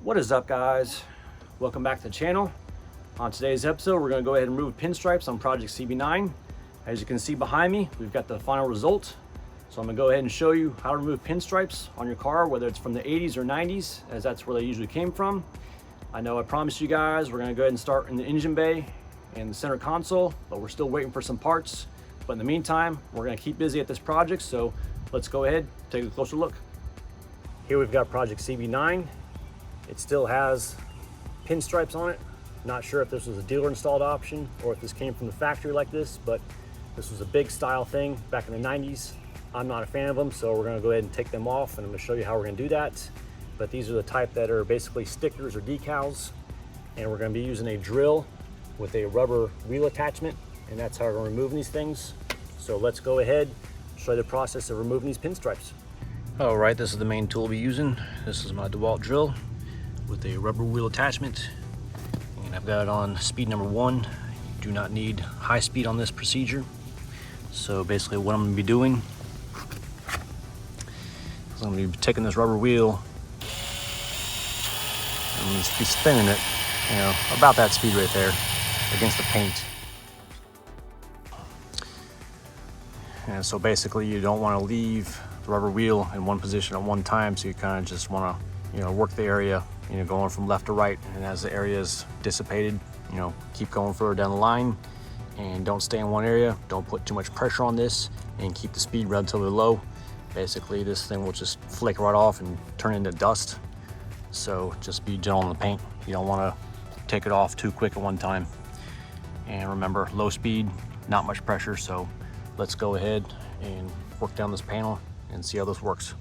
What is up, guys? Welcome back to the channel. On today's episode, we're going to go ahead and remove pinstripes on Project CB9. As you can see behind me, we've got the final result. So I'm going to go ahead and show you how to remove pinstripes on your car, whether it's from the 80s or 90s, as that's where they usually came from. I know I promised you guys we're going to go ahead and start in the engine bay and the center console, but we're still waiting for some parts. But in the meantime, we're going to keep busy at this project, so let's go ahead and take a closer look. Here we've got Project CB9. It still has pinstripes on it. Not sure if this was a dealer installed option or if this came from the factory like this, but this was a big style thing back in the 90s. I'm not a fan of them, so we're gonna go ahead and take them off, and I'm gonna show you how we're gonna do that. But these are the type that are basically stickers or decals, and we're gonna be using a drill with a rubber wheel attachment, and that's how we're gonna remove these things. So let's go ahead and show you the process of removing these pinstripes. All right, this is the main tool we'll be using. This is my DeWalt drill with a rubber wheel attachment, and I've got it on speed number 1. You do not need high speed on this procedure. So basically what I'm going to be doing is I'm going to be taking this rubber wheel and I'm going to be spinning it, about that speed right there against the paint. And so basically you don't want to leave the rubber wheel in one position at one time, so you kind of just want to work the area, going from left to right, and as the area is dissipated, keep going further down the line, and don't stay in one area. Don't put too much pressure on this, and keep the speed relatively low. Basically, this thing will just flake right off and turn into dust. So just be gentle on the paint. You don't want to take it off too quick at one time. And remember, low speed, not much pressure. So let's go ahead and work down this panel and see how this works.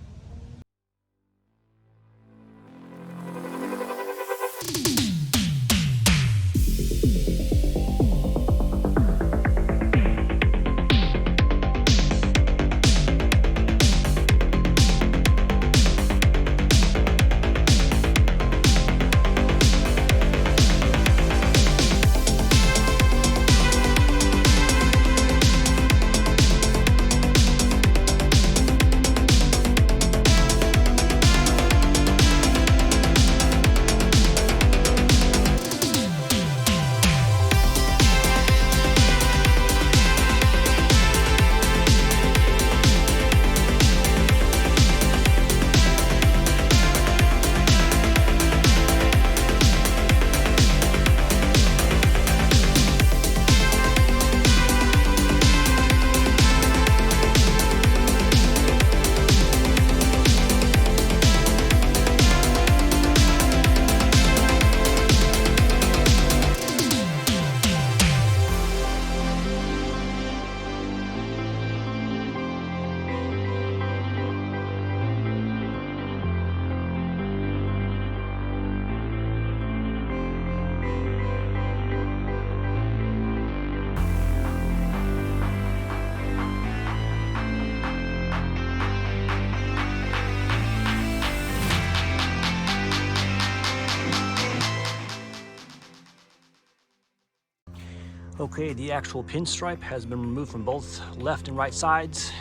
Okay, the actual pinstripe has been removed from both left and right sides.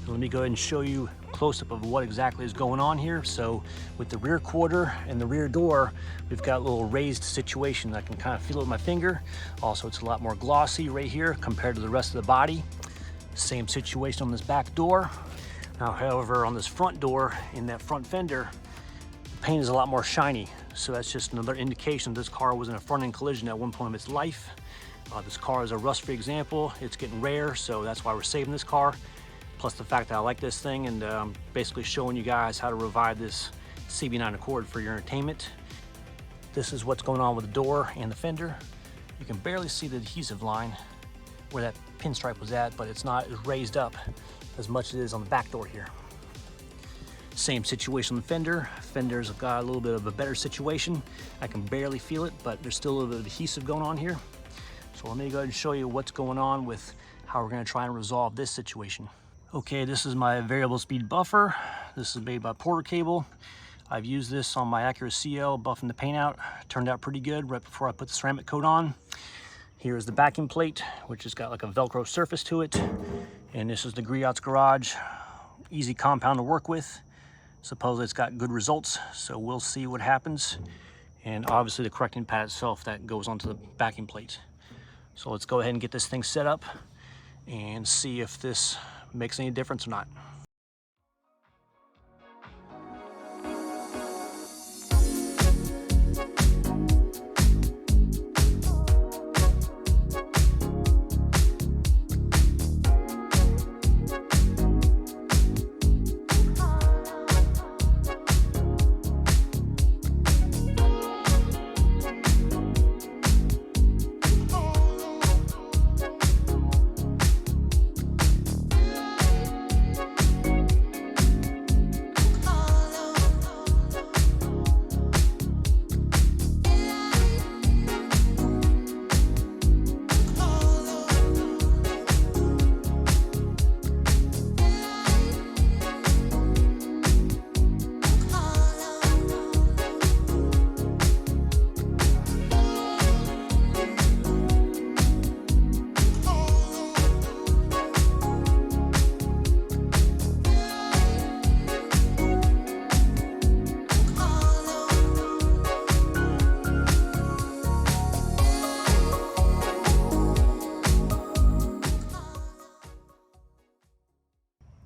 Let me go ahead and show you a close-up of what exactly is going on here. So with the rear quarter and the rear door, we've got a little raised situation. I can kind of feel it with my finger. Also, it's a lot more glossy right here compared to the rest of the body. Same situation on this back door. Now, however, on this front door, in that front fender, the paint is a lot more shiny. So that's just another indication this car was in a front-end collision at one point of its life. This car is a rust-free example. It's getting rare, so that's why we're saving this car. Plus the fact that I like this thing, and I'm basically showing you guys how to revive this CB9 Accord for your entertainment. This is what's going on with the door and the fender. You can barely see the adhesive line where that pinstripe was at, but it's not as raised up as much as it is on the back door here. Same situation on the fender. Fender's got a little bit of a better situation. I can barely feel it, but there's still a little bit of adhesive going on here. So let me go ahead and show you what's going on with how we're going to try and resolve this situation. Okay, this is my variable speed buffer. This is made by Porter Cable. I've used this on my Acura CL, buffing the paint out. Turned out pretty good right before I put the ceramic coat on. Here's the backing plate, which has got like a Velcro surface to it. And this is the Griot's Garage. Easy compound to work with. Supposedly it's got good results, so we'll see what happens. And obviously the correcting pad itself that goes onto the backing plate. So let's go ahead and get this thing set up and see if this makes any difference or not.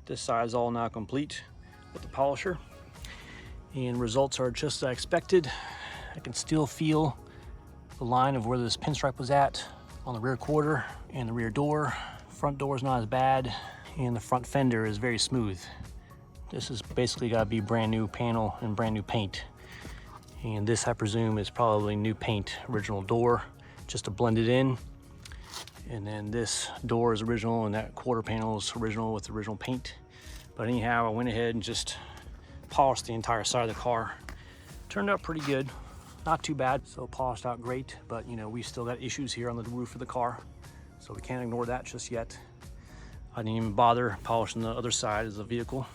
This side is all now complete with the polisher, and results are just as I expected. I can still feel the line of where this pinstripe was at on the rear quarter and the rear door. Front door is not as bad, and the front fender is very smooth. This is basically got to be brand new panel and brand new paint. And this, I presume, is probably new paint, original door, just to blend it in. And then this door is original, and that quarter panel is original with original paint. But anyhow, I went ahead and just polished the entire side of the car. Turned out pretty good, not too bad. So polished out great, but you know, we still got issues here on the roof of the car, so we can't ignore that just yet. I didn't even bother polishing the other side of the vehicle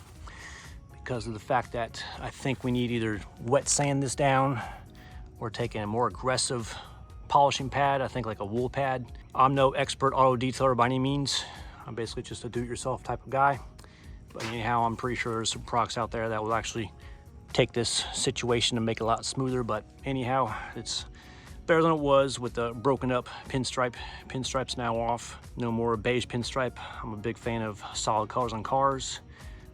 because of the fact that I think we need either wet sand this down or taking a more aggressive polishing pad, I think like a wool pad. I'm no expert auto detailer by any means. I'm basically just a do-it-yourself type of guy. But anyhow, I'm pretty sure there's some products out there that will actually take this situation and make it a lot smoother. But anyhow, it's better than it was with the broken up pinstripe. Pinstripe's now off. No more beige pinstripe. I'm a big fan of solid colors on cars,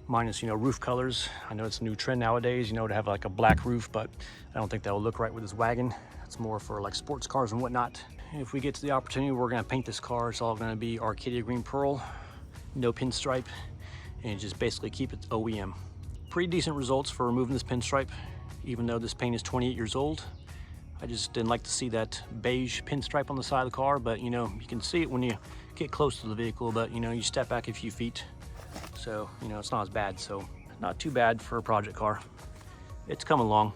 minus, you know, roof colors. I know it's a new trend nowadays, you know, to have like a black roof, but I don't think that will look right with this wagon. It's more for like sports cars and whatnot. If we get to the opportunity, we're gonna paint this car. It's all gonna be Arcadia green pearl, no pinstripe, and just basically keep it OEM. Pretty decent results for removing this pinstripe, even though this paint is 28 years old. I just didn't like to see that beige pinstripe on the side of the car, but you know, you can see it when you get close to the vehicle, but you know, you step back a few feet. So, you know, it's not as bad. So not too bad for a project car. It's coming along.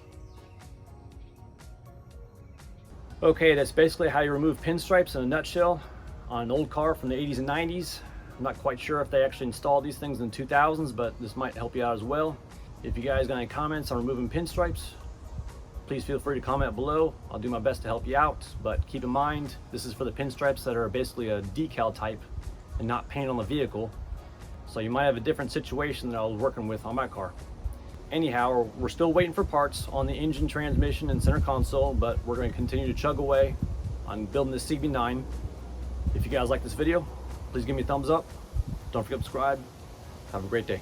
Okay, that's basically how you remove pinstripes in a nutshell on an old car from the 80s and 90s. I'm not quite sure if they actually installed these things in the 2000s, but this might help you out as well. If you guys got any comments on removing pinstripes, please feel free to comment below. I'll do my best to help you out, but keep in mind, this is for the pinstripes that are basically a decal type and not paint on the vehicle. So you might have a different situation that I was working with on my car. Anyhow, we're still waiting for parts on the engine, transmission, and center console, but we're going to continue to chug away on building this CB9. If you guys like this video, please give me a thumbs up. Don't forget to subscribe. Have a great day.